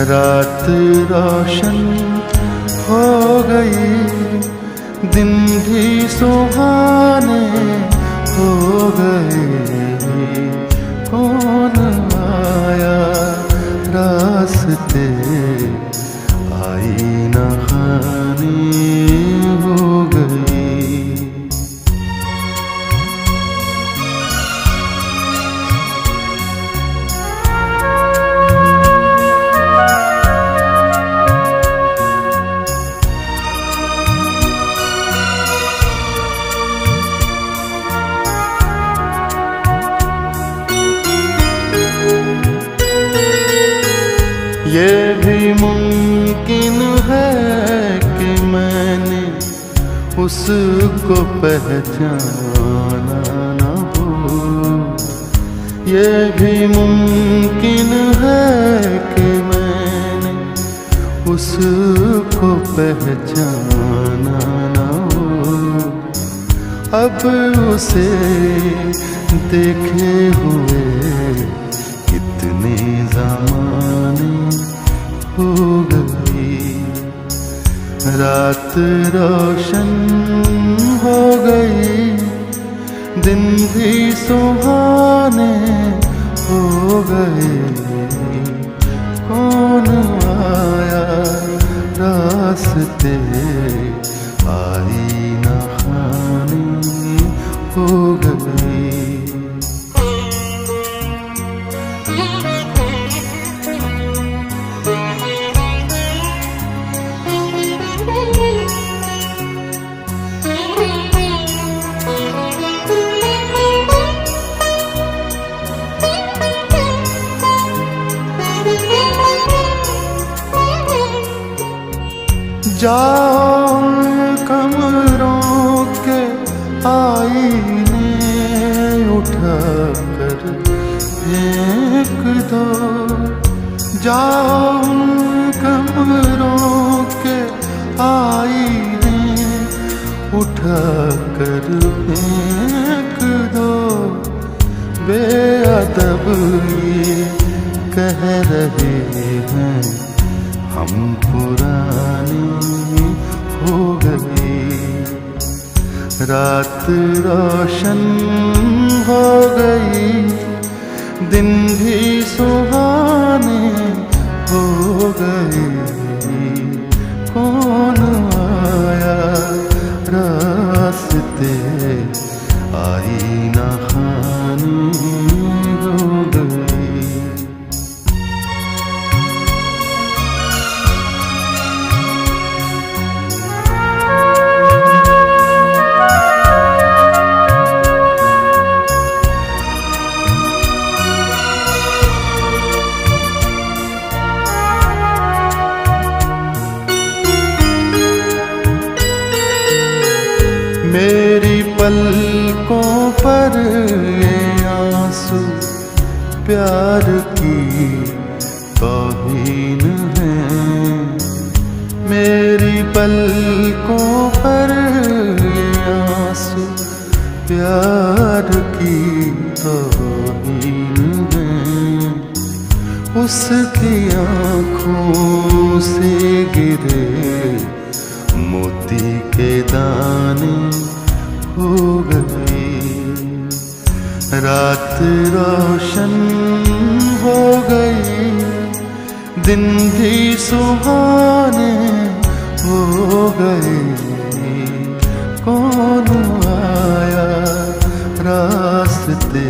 रात रोशन हो गई, दिन भी सुहाने हो गए। कौन आया रास्ते, आई नहानी हो गई। ये भी मुमकिन है कि मैंने उसको पहचाना न हो। ये भी मुमकिन है कि मैंने उसको पहचाना न हो। अब उसे देखे हुए कितने ज़माने हो गई। रात रोशन हो गई, दिन भी सुहाने हो गए। कौन आया रास्ते, आई नहानी हो गई। जाओ कमरों के आईने उठा कर फेंक दो। जाओ कमरों के आईने उठा कर फेंक दो। बेअदब ये कह रहे हैं हम पुराने हो गए। रात रोशन हो गई, दिन भी सुहाने हो गए। कौन आया रास्ते, आई नहानी हो गई। मेरी पलकों पर ये आंसू प्यार की तौहीन है। मेरी पलकों पर ये आंसू प्यार की तौहीन है। उसकी आँखों से गिरे मोती के दाने हो गई। रात रोशन हो गई, दिन भी सुहाने हो गए। कौन आया रास्ते,